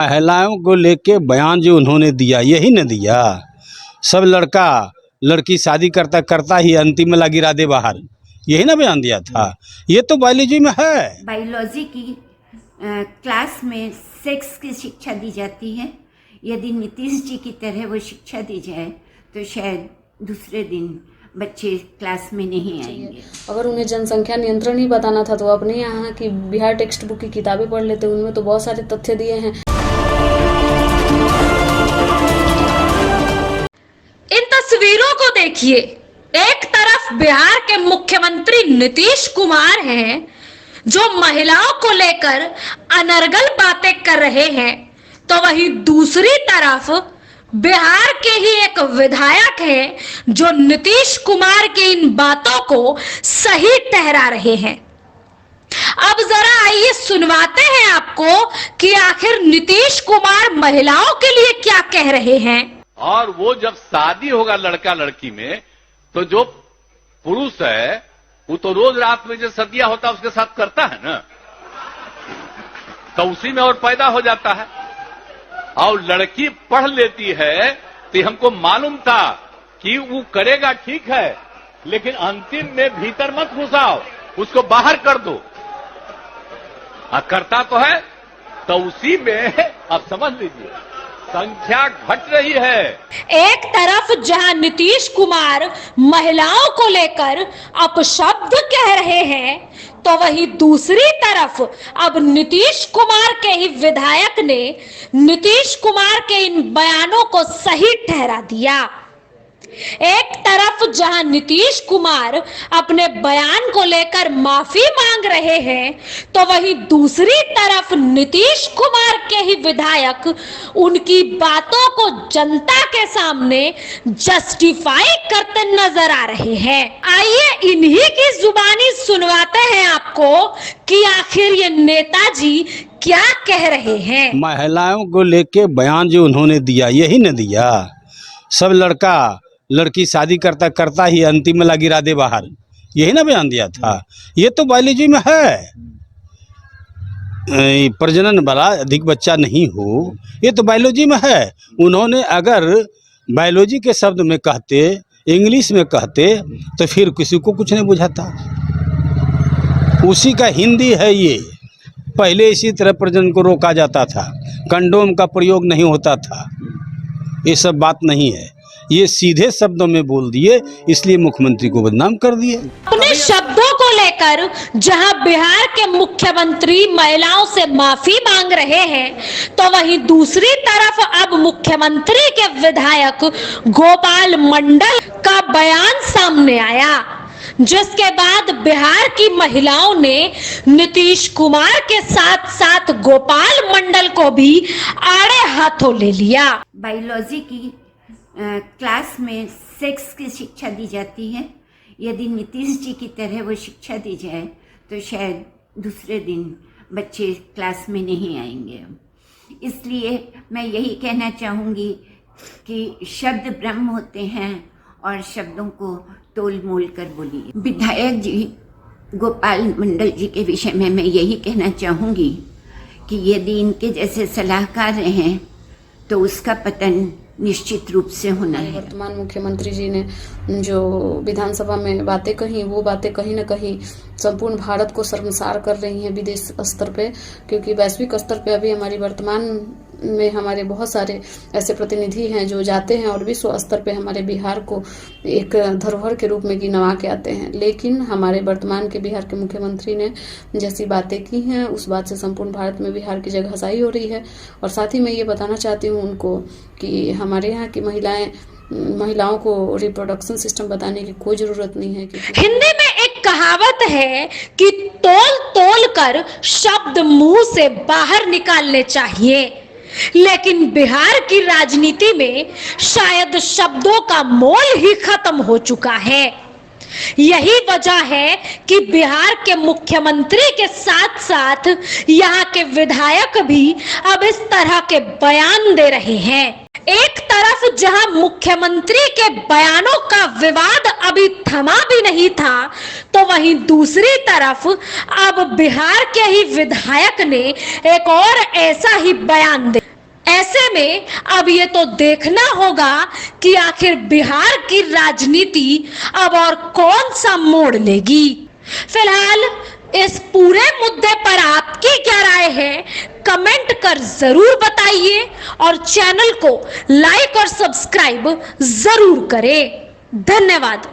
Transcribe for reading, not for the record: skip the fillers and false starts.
महिलाओं को लेके बयान जो उन्होंने दिया यही न दिया, सब लड़का लड़की शादी करता करता ही अंतिम में ला गिरा दे बाहर, यही ना बयान दिया था। ये तो बायोलॉजी में है। बायोलॉजी की क्लास में सेक्स की शिक्षा दी जाती है। यदि नीतीश जी की तरह वो शिक्षा दी जाए तो शायद दूसरे दिन बच्चे क्लास में नहीं आएंगे। अगर उन्हें जनसंख्या नियंत्रण ही बताना था तो अपने यहाँ की बिहार टेक्स्ट बुक की किताबें पढ़ लेते, उनमें तो बहुत सारे तथ्य दिए हैं। इन तस्वीरों को देखिए, एक तरफ बिहार के मुख्यमंत्री नीतीश कुमार हैं जो महिलाओं को लेकर अनर्गल बातें कर रहे हैं, तो वहीं दूसरी तरफ बिहार के ही एक विधायक हैं जो नीतीश कुमार के इन बातों को सही ठहरा रहे हैं। अब जरा आइए सुनवाते हैं आपको कि आखिर नीतीश कुमार महिलाओं के लिए क्या कह रहे हैं। और वो जब शादी होगा लड़का लड़की में, तो जो पुरुष है वो तो रोज रात में जो सदिया होता है उसके साथ करता है ना, तो उसी में और पैदा हो जाता है। और लड़की पढ़ लेती है तो हमको मालूम था कि वो करेगा, ठीक है, लेकिन अंतिम में भीतर मत घुसाओ, उसको बाहर कर दो। करता तो है, तो उसी में अब समझ लीजिए संख्या घट रही है। एक तरफ जहां नीतीश कुमार महिलाओं को लेकर अपशब्द कह रहे हैं, तो वहीं दूसरी तरफ अब नीतीश कुमार के ही विधायक ने नीतीश कुमार के इन बयानों को सही ठहरा दिया। एक तरफ जहां नीतीश कुमार अपने बयान को लेकर माफी मांग रहे हैं, तो वहीं दूसरी तरफ नीतीश कुमार के ही विधायक उनकी बातों को जनता के सामने जस्टिफाई करते नजर आ रहे हैं। आइए इन्हीं की जुबानी सुनवाते हैं आपको कि आखिर ये नेताजी क्या कह रहे हैं। महिलाओं को लेके बयान जो उन्होंने दिया यही न दिया, सब लड़का लड़की शादी करता करता ही अंतिम में ला गिरा दे बाहर, यही ना बयान दिया था। ये तो बायोलॉजी में है, प्रजनन वाला अधिक बच्चा नहीं हो, ये तो बायोलॉजी में है। उन्होंने अगर बायोलॉजी के शब्द में कहते, इंग्लिश में कहते, तो फिर किसी को कुछ नहीं बुझाता। उसी का हिंदी है ये। पहले इसी तरह प्रजनन को रोका जाता था, कंडोम का प्रयोग नहीं होता था, ये सब बात नहीं है। ये सीधे शब्दों में बोल दिए, इसलिए मुख्यमंत्री को बदनाम कर दिए। अपने शब्दों को लेकर जहां बिहार के मुख्यमंत्री महिलाओं से माफी मांग रहे हैं, तो वहीं दूसरी तरफ अब मुख्यमंत्री के विधायक गोपाल मंडल का बयान सामने आया, जिसके बाद बिहार की महिलाओं ने नीतीश कुमार के साथ साथ गोपाल मंडल को भी आड़े हाथों ले लिया। बायोलॉजी की क्लास में सेक्स की शिक्षा दी जाती है। यदि नीतीश जी की तरह वो शिक्षा दी जाए तो शायद दूसरे दिन बच्चे क्लास में नहीं आएंगे। इसलिए मैं यही कहना चाहूँगी कि शब्द ब्रह्म होते हैं और शब्दों को तोल मोल कर बोलिए। विधायक जी गोपाल मंडल जी के विषय में मैं यही कहना चाहूँगी कि यदि इनके जैसे सलाहकार रहें तो उसका पतन निश्चित रूप से होना है। वर्तमान मुख्यमंत्री जी ने जो विधानसभा में बातें कही, वो बातें कहीं न कहीं संपूर्ण भारत को शर्मसार कर रही हैं विदेश स्तर पे, क्योंकि वैश्विक स्तर पे अभी हमारी वर्तमान में हमारे बहुत सारे ऐसे प्रतिनिधि हैं जो जाते हैं और विश्व स्तर पे हमारे बिहार को एक धरोहर के रूप में गिनवा के आते हैं। लेकिन हमारे वर्तमान के बिहार के मुख्यमंत्री ने जैसी बातें की हैं, उस बात से संपूर्ण भारत में बिहार की जगहसाई हो रही है। और साथ ही मैं ये बताना चाहती हूँ उनको कि हमारे यहाँ की महिलाओं को रिप्रोडक्शन सिस्टम बताने की कोई जरूरत नहीं है। हिंदी में एक कहावत है कि तोल तोल कर शब्द मुंह से बाहर निकालने चाहिए, लेकिन बिहार की राजनीति में शायद शब्दों का मोल ही खत्म हो चुका है। यही वजह है कि बिहार के मुख्यमंत्री के साथ साथ यहाँ के विधायक भी अब इस तरह के बयान दे रहे हैं। एक तरफ तरफ जहां मुख्यमंत्री के बयानों का विवाद अभी थमा भी नहीं था, तो वहीं दूसरी तरफ अब बिहार के ही विधायक ने एक और ऐसा ही बयान दिया। ऐसे में अब ये तो देखना होगा कि आखिर बिहार की राजनीति अब और कौन सा मोड़ लेगी। फिलहाल इस पूरे मुद्दे पर आपकी क्या राय है, कमेंट कर जरूर बताइए और चैनल को लाइक और सब्सक्राइब जरूर करें। धन्यवाद।